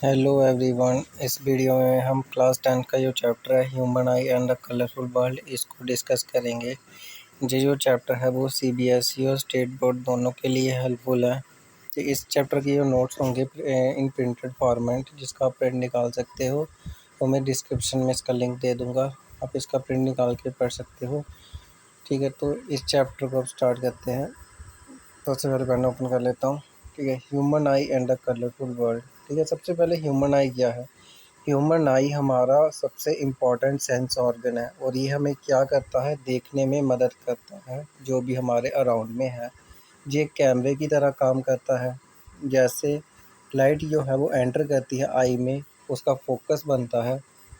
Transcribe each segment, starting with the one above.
Hello everyone. इस video में हम क्लास 10 का जो चैप्टर है human I and the colourful world इसको डिस्कस करेंगे। ये जो चैप्टर है वो सीबीएसई और स्टेट बोर्ड दोनों के लिए हेल्पफुल है। तो इस चैप्टर के जो नोट्स होंगे इन प्रिंटेड फॉर्मेट जिसका आप प्रिंट निकाल सकते हो, तो मैं डिस्क्रिप्शन में इसका लिंक दे दूँगा, आप इसका प्रिंट निकाल के पढ़ सकते हो। ठीक है, तो इस चैप्टर को अब स्टार्ट करते हैं। तो सबसे पहले पेन ओपन कर लेता हूँ। ठीक है, human I and the colourful world. ठीक है, सबसे पहले ह्यूमन आई क्या है। ह्यूमन आई हमारा सबसे इम्पॉर्टेंट सेंस ऑर्गन है और ये हमें क्या करता है, देखने में मदद करता है जो भी हमारे अराउंड में है। ये कैमरे की तरह काम करता है। जैसे लाइट जो है वो एंटर करती है आई में, उसका फोकस बनता है,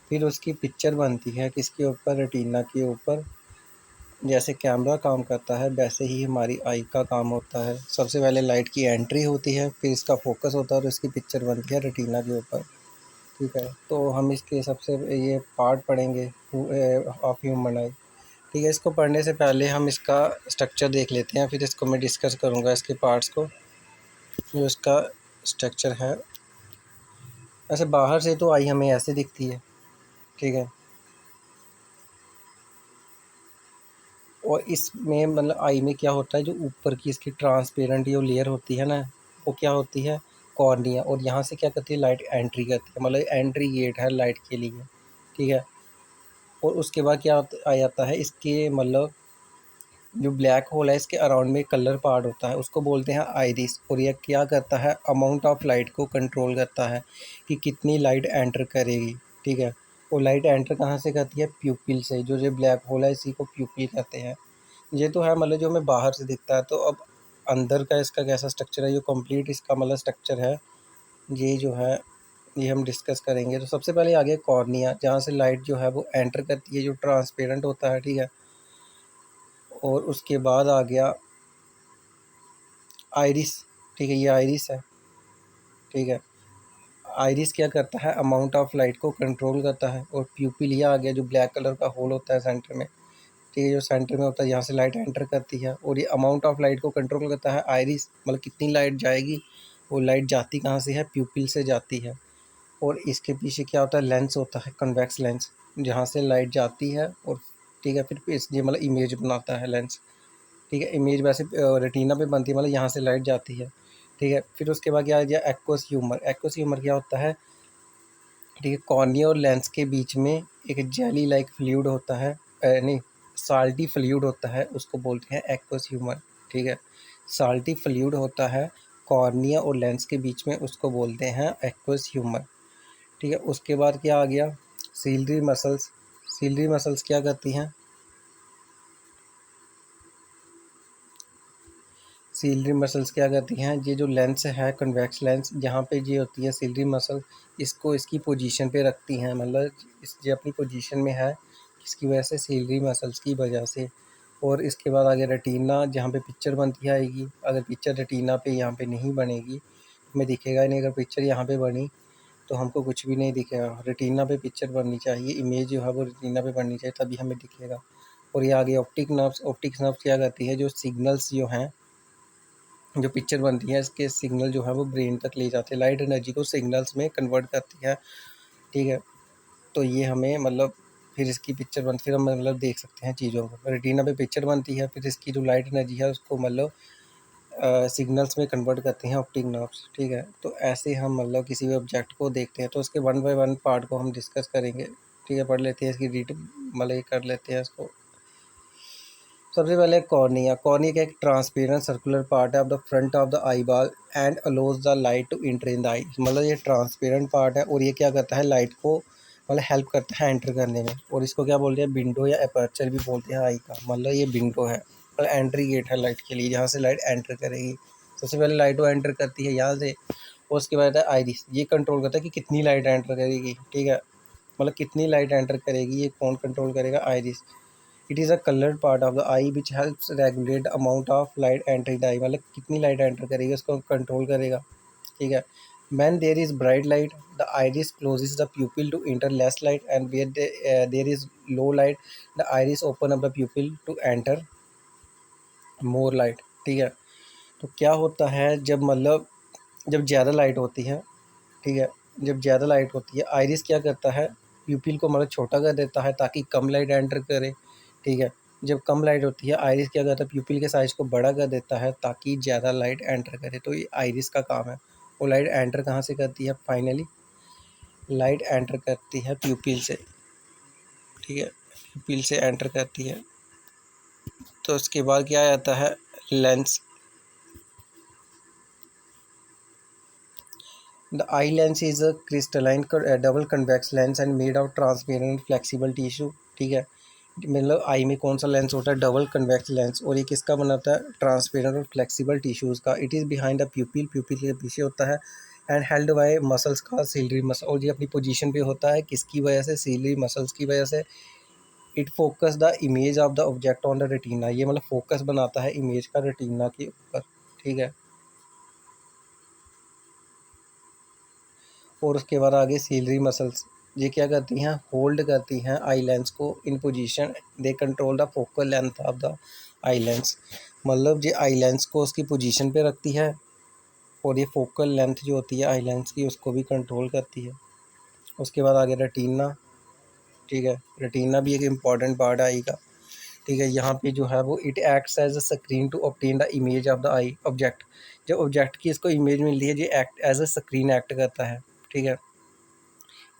फिर उसकी पिक्चर बनती है किसके ऊपर, रेटिना के ऊपर। जैसे कैमरा काम करता है वैसे ही हमारी आई का काम होता है। सबसे पहले लाइट की एंट्री होती है, फिर इसका फोकस होता है और इसकी पिक्चर बनती है रेटिना के ऊपर। ठीक है, तो हम इसके सबसे ये पार्ट पढ़ेंगे ऑफ ह्यूमन आई। ठीक है, इसको पढ़ने से पहले हम इसका स्ट्रक्चर देख लेते हैं, फिर इसको मैं डिस्कस करूँगा इसके पार्ट्स को। जो इसका स्ट्रक्चर है, ऐसे बाहर से तो आई हमें ऐसे दिखती है। ठीक है, और इसमें मतलब आई में क्या होता है, जो ऊपर की इसकी ट्रांसपेरेंट जो लेयर होती है ना, वो क्या होती है, कॉर्निया। और यहाँ से क्या करती है, लाइट एंट्री करती है, मतलब एंट्री गेट है लाइट के लिए। ठीक है, और उसके बाद क्या आ जाता है, इसके मतलब जो ब्लैक होल है इसके अराउंड में कलर पार्ट होता है, उसको बोलते हैं आइरिस। और यह क्या करता है, अमाउंट ऑफ लाइट को कंट्रोल करता है कि कितनी लाइट एंटर करेगी। ठीक है, और लाइट एंटर कहाँ से करती है, प्यूपिल से। जो ये ब्लैक होल है इसी को प्यूपिल कहते हैं। ये तो है मतलब जो हमें बाहर से दिखता है। तो अब अंदर का इसका कैसा स्ट्रक्चर है, जो कंप्लीट इसका मतलब स्ट्रक्चर है, ये जो है ये हम डिस्कस करेंगे। तो सबसे पहले आ गया कॉर्निया, जहाँ से लाइट जो है वो एंटर करती है, जो ट्रांसपेरेंट होता है। ठीक है, और उसके बाद आ गया आइरिस। ठीक है, ये आइरिस है। ठीक है, आइरिस क्या करता है, अमाउंट ऑफ लाइट को कंट्रोल करता है। और प्यूपिल ये आ गया, जो ब्लैक कलर का होल होता है सेंटर में। ठीक है, जो सेंटर में होता है यहाँ से लाइट एंटर करती है और ये अमाउंट ऑफ लाइट को कंट्रोल करता है आइरिस, मतलब कितनी लाइट जाएगी। वो लाइट जाती कहाँ से है, प्यूपिल से जाती है। और इसके पीछे क्या होता है, लेंस होता है, कन्वेक्स लेंस, जहाँ से लाइट जाती है। और ठीक है, फिर ये मतलब इमेज बनाता है लेंस। ठीक है, इमेज वैसे रेटिना पे बनती है, मतलब यहाँ से लाइट जाती है। ठीक है, फिर उसके बाद क्या आ गया, एक्वस ह्यूमर। एक्वस ह्यूमर क्या होता है, ठीक है, कॉर्निया और लेंस के बीच में एक जेली लाइक फ्लूइड होता है, नहीं, साल्टी फ्लूइड होता है, उसको बोलते हैं एक्वस ह्यूमर। ठीक है, साल्टी फ्लूइड होता है कॉर्निया और लेंस के बीच में, उसको बोलते हैं एक्वस ह्यूमर। ठीक है, उसके बाद क्या आ गया, सीलरी मसल्स। सीलरी मसल्स क्या करती हैं, सीलरी मसल्स क्या करती हैं, ये जो लेंस है कन्वेक्स लेंस, जहाँ पे ये होती है सीलरी मसल, इसको इसकी पोजीशन पे रखती हैं, मतलब इस ये अपनी पोजीशन में है किसकी वजह से, सीलरी मसल्स की वजह से। और इसके बाद आगे रेटिना, जहाँ पे पिक्चर बनती आएगी। अगर पिक्चर रेटिना पे यहाँ पे नहीं बनेगी, हमें दिखेगा ही नहीं। अगर पिक्चर यहाँ पे बनी तो हमको कुछ भी नहीं दिखेगा। रेटिना पे पिक्चर बननी चाहिए, इमेज जो है वो रेटिना पे बननी चाहिए, तभी हमें दिखेगा। और ये आगे ऑप्टिक नर्व्स। ऑप्टिक नर्व्स क्या करती है, जो सिग्नल्स जो हैं, जो पिक्चर बनती है इसके सिग्नल जो है वो ब्रेन तक ले जाते हैं, लाइट एनर्जी को सिग्नल्स में कन्वर्ट करती है। ठीक है, तो ये हमें मतलब फिर इसकी पिक्चर बनती, फिर हम मतलब देख सकते हैं चीज़ों को। रेटिना पे पिक्चर बनती है, फिर इसकी जो लाइट एनर्जी है उसको मतलब सिग्नल्स में कन्वर्ट करती हैं ऑप्टिक नर्व्स। ठीक है, तो ऐसे हम मतलब किसी भी ऑब्जेक्ट को देखते हैं। तो उसके वन बाय वन पार्ट को हम डिस्कस करेंगे। ठीक है, पढ़ लेते हैं इसकी मतलब ये कर लेते हैं इसको। सबसे पहले कॉर्निया। कॉर्निया का एक ट्रांसपेरेंट सर्कुलर पार्ट है of the front of the eye ball and allows the light to enter in the eye. मतलब ये ट्रांसपेरेंट पार्ट है और ये क्या करता है, लाइट को मतलब हेल्प करता है एंटर करने में। और इसको क्या बोलते हैं, विंडो या अपर्चर भी बोलते हैं आई का। मतलब ये विंडो है, मतलब एंट्री गेट है लाइट के लिए, जहाँ से लाइट एंटर करेगी। सबसे पहले लाइट वो एंटर करती है यहाँ से, और उसके बाद आइरिस, ये कंट्रोल करता है कि कितनी लाइट एंटर करेगी। ठीक है, मतलब कितनी लाइट एंटर करेगी ये कौन कंट्रोल करेगा, iris. It is a coloured part of the eye which helps regulate the amount of light entering the eye, मतलब कितनी लाइट एंटर करेगी उसको कंट्रोल करेगा। ठीक है, when there is bright light the iris closes the pupil to enter less light, and where there is low light the iris open up the pupil to enter more light। ठीक है, तो क्या होता है जब मतलब जब ज़्यादा लाइट होती है, ठीक है, जब ज़्यादा लाइट होती है, आइरिस क्या करता है, प्यूपिल को मतलब छोटा कर देता है ताकि कम लाइट एंटर करे, ठीक है। जब कम लाइट होती है, आइरिस क्या करता है, प्यूपिल के साइज़ को बड़ा कर देता है ताकि ज़्यादा लाइट एंटर करे। तो ये आइरिस का काम है। वो लाइट एंटर कहाँ से करती है, फाइनली लाइट एंटर करती है प्यूपिल से, ठीक है, प्यूपिल से एंटर करती है। तो उसके बाद क्या आता है, lens. The eye lens is a crystalline double convex lens and made of transparent flexible tissue, ठीक है। मतलब आई में कौन सा लेंस होता है, डबल कन्वेक्स लेंस, और ये किसका बनाता है, ट्रांसपेरेंट और फ्लेक्सिबल टिश्यूज़ का। इट इज़ बिहाइंड द प्यूपिल, प्यूपिल के पीछे होता है, एंड हेल्ड बाय मसल्स का सिलरी मसल, और ये अपनी पोजीशन पे होता है किसकी वजह से, सिलरी मसल्स की वजह से। It focus the image of the object on the retina, ये मतलब फोकस बनाता है इमेज का रेटिना के ऊपर, ठीक है। और उसके बाद आगे सीलरी मसल्स, ये क्या करती हैं, होल्ड करती हैं आई लेंस को इन position. They control the focal length of the eye lens, मतलब ये आई लेंस को उसकी पोजीशन पे रखती है, और ये फोकल लेंथ जो होती है आई लेंस की उसको भी कंट्रोल करती है। उसके बाद आगे रेटिना, ठीक है। रेटिना भी एक इम्पॉर्टेंट पार्ट है आई का, ठीक है। यहाँ पे जो है वो it acts as a screen to obtain the image of the eye object. जब ऑब्जेक्ट की इसको इमेज मिलती है, ये act as a screen act करता है, ठीक है।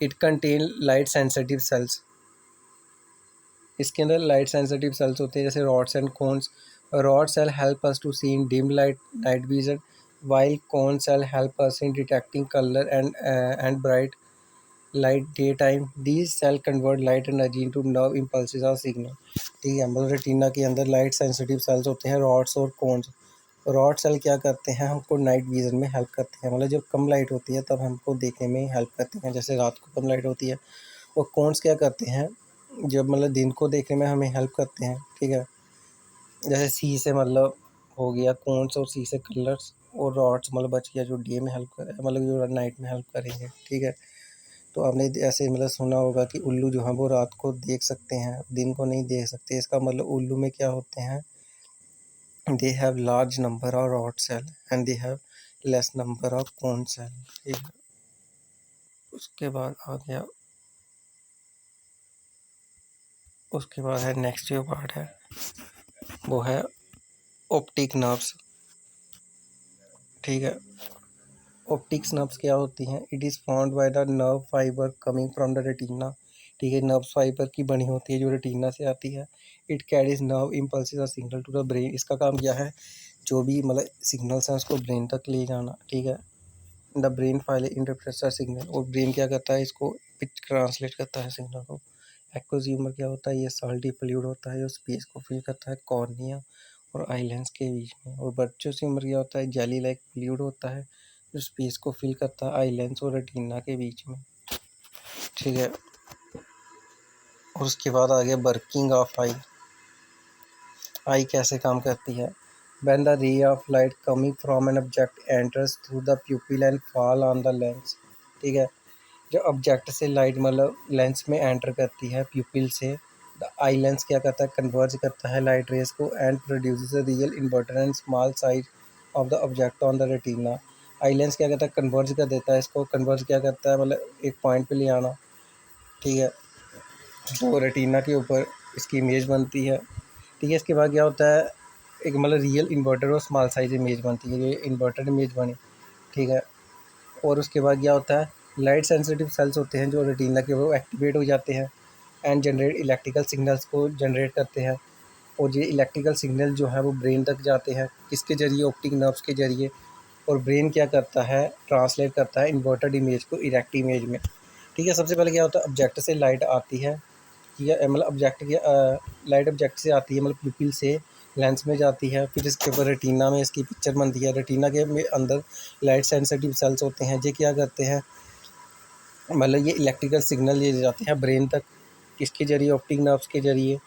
It contain light sensitive cells, इसके अंदर लाइट सेंसिटिव सेल्स होते हैं जैसे rods and cones. Rod cell help us to see in dim light night vision, while cone cell help us in detecting colour and bright light day time. These cell convert light energy into nerve impulses और signal, ठीक है। मतलब retina के अंदर light sensitive cells होते हैं, rods और cons. Rod cell क्या करते हैं, हमको नाइट विज़न में हेल्प करते हैं, मतलब जब कम लाइट होती है तब हमको देखने में हेल्प करते हैं, जैसे रात को कम लाइट होती है। और कोन्स क्या करते हैं, जब मतलब दिन को देखने में हमें हेल्प करते हैं, ठीक है। जैसे सी से मतलब हो गया कोन्स, और सी से कलर्स, और रॉड्स मतलब बच गया जो डे में हेल्प करे, मतलब जो नाइट में हेल्प करेंगे, ठीक है। तो आपने ऐसे मतलब सुना होगा कि उल्लू जो है वो रात को देख सकते हैं, दिन को नहीं देख सकते। इसका मतलब उल्लू में क्या होते हैं, they have large number of rod cell and they have less number of cone cell, ठीक है। उसके बाद आ गया, उसके बाद है नेक्स्ट जो पार्ट है वो है ऑप्टिक नर्व्स, ठीक है। ऑप्टिक्स नर्व्स क्या होती हैं, it is found by the nerve fibre coming from the retina, ठीक है। नर्व फाइबर की बनी होती है जो रेटिना से आती है। इट कैरीज नर्व इम्पल्सेस और सिग्नल टू द ब्रेन, इसका काम क्या है, जो भी मतलब सिग्नल्स हैं उसको ब्रेन तक ले जाना, ठीक है। The brain file interprets the signal, और ब्रेन क्या करता है, इसको पिच ट्रांसलेट करता है सिग्नल को। एक्वस ह्यूमर क्या होता है, ये साल्टी फ्लूइड होता है जो स्पेस को फिल करता है कॉर्निया और आई लेंस के बीच में। और वर्चुअस ह्यूमर क्या होता है, जेली लाइक फ्लूइड होता है जो स्पेस को फिल करता है आई लेंस और रेटिना के बीच में, ठीक है। और उसके बाद आ गया वर्किंग ऑफ आई। आई कैसे काम करती है, when the ray of light coming from an object enters through the pupil and fall on the lens, ठीक है। जो ऑब्जेक्ट से लाइट मतलब लेंस में एंटर करती है प्यूपिल से, द आई लेंस क्या करता है, कन्वर्ज करता है लाइट रेस को and produces a real inverter and small size of the object on the retina. Eye lens क्या करता है, कन्वर्ज कर देता है इसको, कन्वर्ज क्या करता है मतलब एक पॉइंट पे ले आना, ठीक है। तो रेटिना के ऊपर इसकी इमेज बनती है, ठीक है। इसके बाद क्या होता है, एक मतलब रियल इन्वर्टर और स्मॉल साइज इमेज बनती है, ये इन्वर्टर इमेज बनी, ठीक है। और उसके बाद क्या होता है, लाइट सेंसिटिव सेल्स होते हैं जो रेटिना के वो एक्टिवेट हो जाते हैं एंड जनरेट इलेक्ट्रिकल सिग्नल्स को जनरेट करते हैं। और ये इलेक्ट्रिकल सिग्नल जो है वो ब्रेन तक जाते हैं, किसके ज़रिए, ऑप्टिक नर्व्स के ज़रिए। और ब्रेन क्या करता है, ट्रांसलेट करता है इन्वर्टेड इमेज को इरेक्ट इमेज में, ठीक है। सबसे पहले क्या होता है, ऑब्जेक्ट से लाइट आती है, ठीक है, मतलब ऑब्जेक्ट की लाइट ऑब्जेक्ट से आती है, मतलब प्यूपिल से लेंस में जाती है, फिर इसके ऊपर रेटिना में इसकी पिक्चर बनती है। रेटिना के में अंदर लाइट सेंसिटिव सेल्स होते हैं, ये क्या करते हैं, मतलब ये इलेक्ट्रिकल सिग्नल ये जाते हैं ब्रेन तक, किसके ज़रिए, ऑप्टिक नर्व्स के ज़रिए।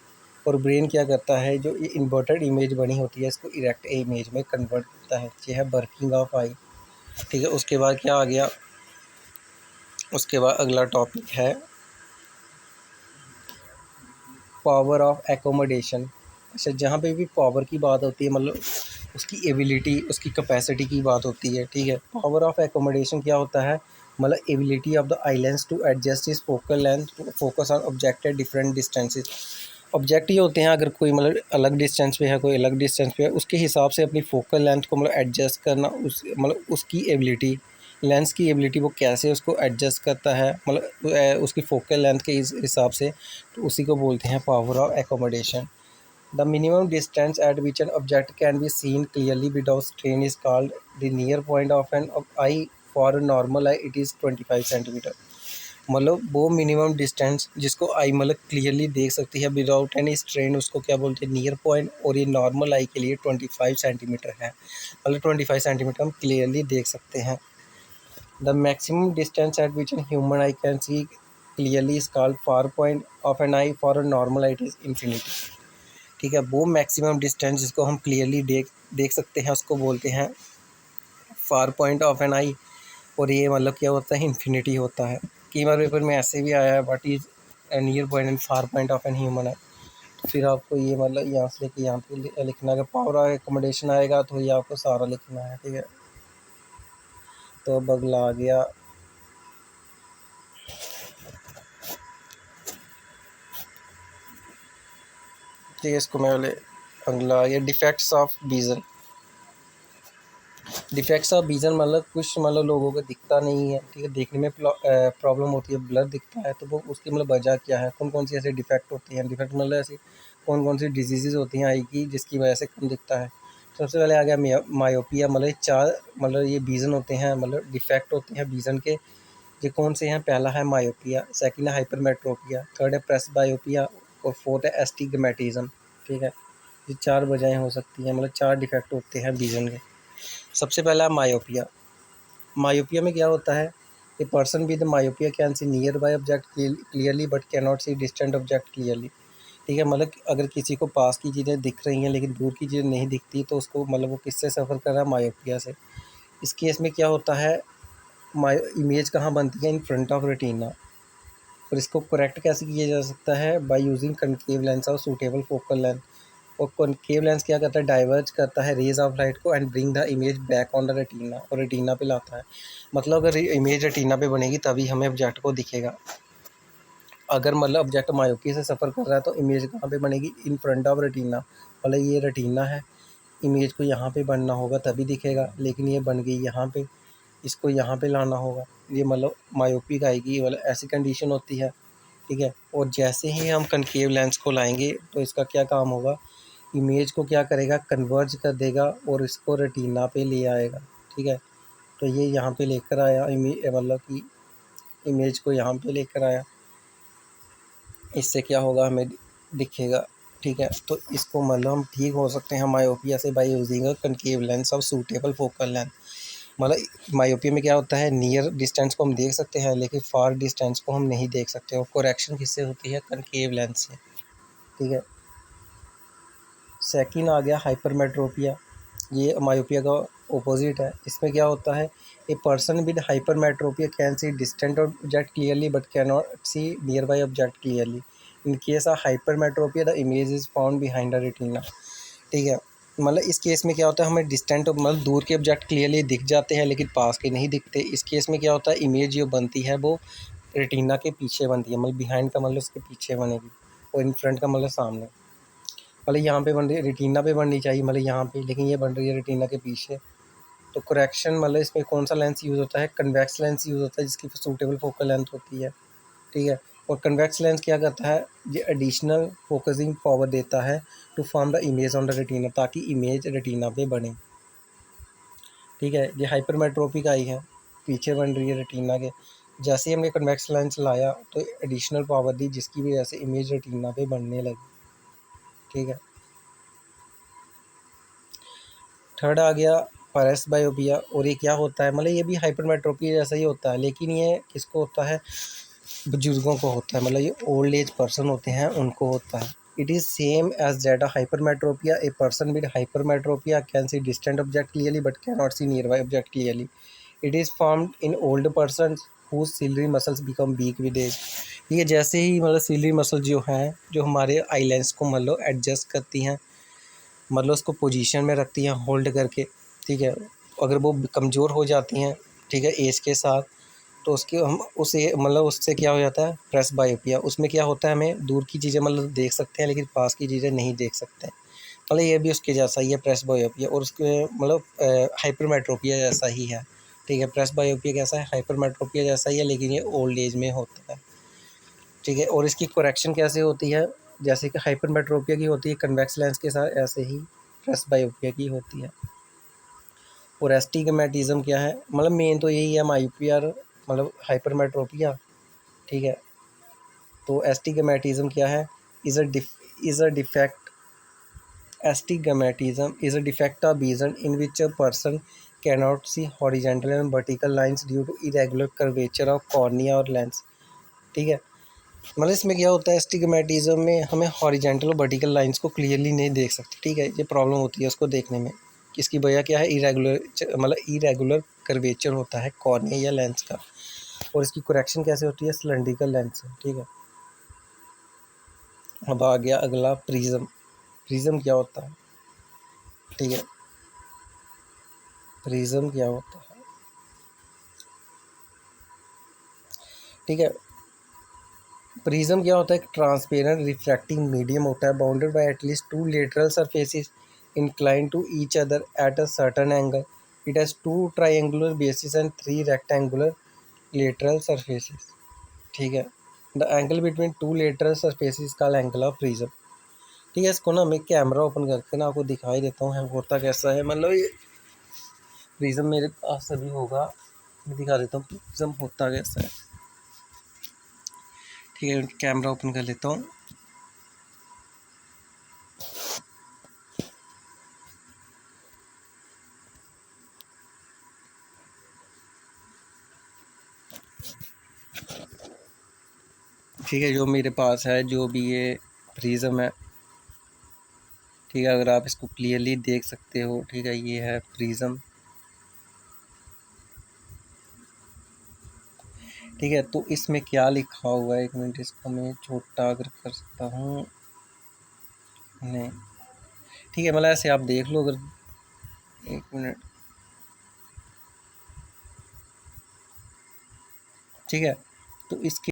और ब्रेन क्या करता है, जो ये इन्वर्टेड इमेज बनी होती है इसको इरेक्ट इमेज में कन्वर्ट करता है, ये है वर्किंग ऑफ आई, ठीक है। उसके बाद क्या आ गया, उसके बाद अगला टॉपिक है पावर ऑफ एकोमोडेशन। अच्छा, जहाँ पे भी पावर की बात होती है, मतलब उसकी एबिलिटी, उसकी कैपेसिटी की बात होती है, ठीक है। पावर ऑफ एकोमोडेशन क्या होता है, मतलब ability of the eye lens to adjust is focal length to focus on object at different distances. Object ये होते हैं, अगर कोई मतलब अलग डिस्टेंस पे है, कोई अलग डिस्टेंस पे है, उसके हिसाब से अपनी फोकल लेंथ को मतलब एडजस्ट करना, उस मतलब उसकी एबिलिटी, लेंस की एबिलिटी वो कैसे उसको एडजस्ट करता है, मतलब उसकी फोकल लेंथ के हिसाब से, तो उसी को बोलते हैं power of accommodation. The minimum distance at which an object can be seen clearly without strain is called the near point of an eye. For normal eye it is 25 centimetre. मतलब वो मिनिमम डिस्टेंस जिसको आई मतलब clearly देख सकती है without any strain, उसको क्या बोलते हैं, नियर पॉइंट। और ये नॉर्मल आई के लिए 25 सेंटीमीटर है, मतलब 25 सेंटीमीटर हम क्लियरली देख सकते हैं। The maximum distance at which an human eye can see clearly is called far point of an eye. For a normal eye it is infinity. ठीक है, वो मैक्सिमम डिस्टेंस जिसको हम क्लियरली देख सकते हैं उसको बोलते हैं फार पॉइंट ऑफ एन आई। और ये मतलब क्या होता है, इन्फिनिटी होता है। कई बार पेपर में ऐसे भी आया है, what is near point and far point of an human है। फिर आपको ये मतलब यहाँ से लेके यहाँ पे लिखना, अगर पावर ऑफ एकोमोडेशन आएगा तो ये आपको सारा लिखना है, ठीक है। तो अब अगला आ गया, ठीक है, इसको मैं बोले अगला आ गया defects of vision. Defects of vision मतलब कुछ मतलब लोगों को दिखता नहीं है, ठीक है, देखने में प्रॉब्लम होती है, ब्लर दिखता है, तो वो उसकी मतलब वजह क्या है, कौन कौन सी ऐसे डिफेक्ट होते हैं। डिफेक्ट मतलब ऐसी कौन कौन सी डिजीज़ होती हैं आई की जिसकी वजह से कम दिखता है। सबसे पहले आ गया मायोपिया, मतलब ये चार मतलब ये विज़न होते हैं, मतलब डिफेक्ट होते हैं विज़न के। ये कौन से हैं, पहला है मायोपिया, सेकंड है हाइपरमेट्रोपिया, थर्ड है प्रेसबायोपिया, और फोर्थ है एस्टिग्मेटिज्म। ठीक है, ये चार वजहें हो सकती हैं, मतलब चार डिफेक्ट होते हैं विज़न के। सबसे पहला मायोपिया। मायोपिया में क्या होता है, a person with myopia can see near by object clearly but can not C distant object clearly. ठीक है, मतलब अगर किसी को पास की चीज़ें दिख रही हैं लेकिन दूर की चीज़ें नहीं दिखती, तो उसको मतलब वो किससे सफ़र कर रहा है, मायोपिया से। इस केस में क्या होता है, मायो इमेज कहाँ बनती है, इन फ्रंट ऑफ रेटिना। और इसको करेक्ट कैसे किया जा सकता है, बाय यूजिंग कनकेव लेंस और सूटेबल फोकल लेंथ। और कॉनकेव लेंस क्या करता है, डाइवर्ज करता है रेज ऑफ लाइट को and bring the image back on the retina, और रेटिना पे लाता है। मतलब अगर इमेज रेटिना पे बनेगी तभी हमें ऑब्जेक्ट को दिखेगा। अगर मतलब ऑब्जेक्ट मायोपी से सफ़र कर रहा है तो इमेज कहाँ पे बनेगी, इन फ्रंट ऑफ रेटिना। मतलब ये रेटिना है, इमेज को यहाँ पे बनना होगा तभी दिखेगा, लेकिन ये बन गई यहाँ पे, इसको यहाँ पे लाना होगा, ये मतलब मायोपिक आएगी, मतलब ऐसी कंडीशन होती है। ठीक है, और जैसे ही हम कनकेव लेंस को लाएंगे तो इसका क्या काम होगा, इमेज को क्या करेगा, कन्वर्ज कर देगा और इसको रेटिना पे ले आएगा। ठीक है, तो ये यहाँ पे लेकर आया मतलब कि इमेज को यहाँ पे लेकर आया, इससे क्या होगा, हमें दिखेगा। ठीक है, तो इसको मतलब हम ठीक हो सकते हैं मायोपिया से by using a concave lens of suitable focal length. मतलब मायोपिया में क्या होता है, नियर डिस्टेंस को हम देख सकते हैं लेकिन फार डिस्टेंस को हम नहीं देख सकते, और करेक्शन किससे होती है, कनकेव लेंस से। ठीक है, सेकंड आ गया हाइपरमेट्रोपिया। ये मायोपिया का ऑपोजिट है। इसमें क्या होता है, a person with hypermetropia can see distant object clearly but can not see nearby object clearly. In case of hypermetropia the image is found behind the retina. ठीक है, मतलब इस केस में क्या होता है, हमें डिस्टेंट मतलब दूर के ऑब्जेक्ट क्लियरली दिख जाते हैं लेकिन पास के नहीं दिखते। इस केस में क्या होता है, इमेज जो बनती है वो रेटिना के पीछे बनती है, मतलब बिहाइंड का मतलब उसके पीछे बनेगी, और इन फ्रंट का मतलब सामने। मतलब यहाँ पे बन रही है, रेटिना पे बननी चाहिए मतलब यहाँ पे, लेकिन ये बन रही है रेटिना के पीछे। तो करेक्शन मतलब इसमें कौन सा लेंस यूज़ होता है, कन्वेक्स लेंस यूज़ होता है जिसकी सूटेबल फोकल लेंथ होती है। ठीक है, और कन्वेक्स लेंस क्या करता है, ये एडिशनल फोकसिंग पावर देता है to form the image on the retina, ताकि इमेज रेटिना पे बने। ठीक है, ये हाइपरमेट्रोपिक आई है, पीछे बन रही है रेटिना के। जैसे ही हमने कन्वेक्स लेंस लाया तो एडिशनल पावर दी जिसकी वजह से इमेज रेटिना पे बनने लगी। ठीक है, थर्ड आ गया पैरेसबायोपिया। और ये क्या होता है, मतलब ये भी हाइपरमेट्रोपिया जैसा ही होता है, लेकिन ये किसको होता है, बुजुर्गों को होता है, मतलब ये ओल्ड एज पर्सन होते हैं उनको होता है। It is same as that hypermetropia. A person with hypermetropia can see distant object clearly but can not see nearby object clearly. It is formed in old person whose ciliary muscles become weak with age। ये जैसे ही मतलब ciliary muscle जो हैं, जो हमारे eye lens को मतलब adjust करती हैं, मतलब उसको पोजीशन में रखती हैं होल्ड करके, ठीक है। अगर वो कमज़ोर हो जाती हैं, ठीक है, एज के साथ, तो उसके हम उसे मतलब उससे क्या हो जाता है, प्रेस बायोपिया। उसमें क्या होता है, हमें दूर की चीज़ें मतलब देख सकते हैं लेकिन पास की चीज़ें नहीं देख सकते हैं। मतलब ये भी उसके जैसा ही है, प्रेस बायोपिया, और उसके मतलब हाइपरमेट्रोपिया जैसा ही है, ठीक है। प्रेस बायोपिया कैसा है, हाइपरमेट्रोपिया जैसा ही है, लेकिन ये ओल्ड एज में होता है, ठीक है। और इसकी करेक्शन कैसे होती है, जैसे कि हाइपरमेट्रोपिया की होती है कन्वेक्स लेंस के साथ, ऐसे ही प्रेस बायोपिया की होती है। और एस्टिग्मेटिज्म क्या है, मतलब मेन तो यही है, मायोपिया मतलब हाइपरमेट्रोपिया, ठीक है। तो एस्टिग्मेटिज्म क्या है, is a defect astigmatism is a defect of vision in which a person cannot see horizontal and vertical lines due to irregular curvature of cornea और lens, ठीक है। मतलब इसमें क्या होता है, एस्टिग्मेटिज्म में हमें हॉरिजेंटल और वर्टिकल लाइंस को क्लियरली नहीं देख सकते, ठीक है। ये प्रॉब्लम होती है उसको देखने में। इसकी वजह क्या है, इरेगुलर कर्वेचर होता है कॉर्निया या लेंस का। और इसकी करेक्शन कैसे होती है, सिलेंड्रिकल लेंस से, ठीक है। अब आ गया अगला प्रिज्म। प्रिज्म क्या होता है, ठीक है। प्रिज्म क्या होता है, ठीक है। प्रिज्म क्या होता है, एक ट्रांसपेरेंट रिफ्रैक्टिंग मीडियम होता है, bounded by at least to lateral surfaces inclined to each other at a certain angle. It has two triangular bases and three rectangular lateral surfaces, ठीक है। The angle between two lateral surfaces का angle of prism, ठीक है। इसको ना मैं camera open करके ना आपको दिखाई देता हूँ होता कैसा है। मतलब ये प्रिज्म मेरे पास अभी होगा, मैं दिखा देता हूँ प्रिज्म होता कैसा है, ठीक है। कैमरा ओपन कर लेता हूँ। ठीक है, जो मेरे पास है, जो भी ये प्रिज्म है, ठीक है। अगर आप इसको क्लियरली देख सकते हो, ठीक है, ये है प्रिज्म, ठीक है। तो इसमें क्या लिखा हुआ है, एक मिनट, इसको मैं छोटा अगर कर सकता हूँ, नहीं, ठीक है। मतलब ऐसे आप देख लो, अगर एक मिनट, ठीक है। तो इसके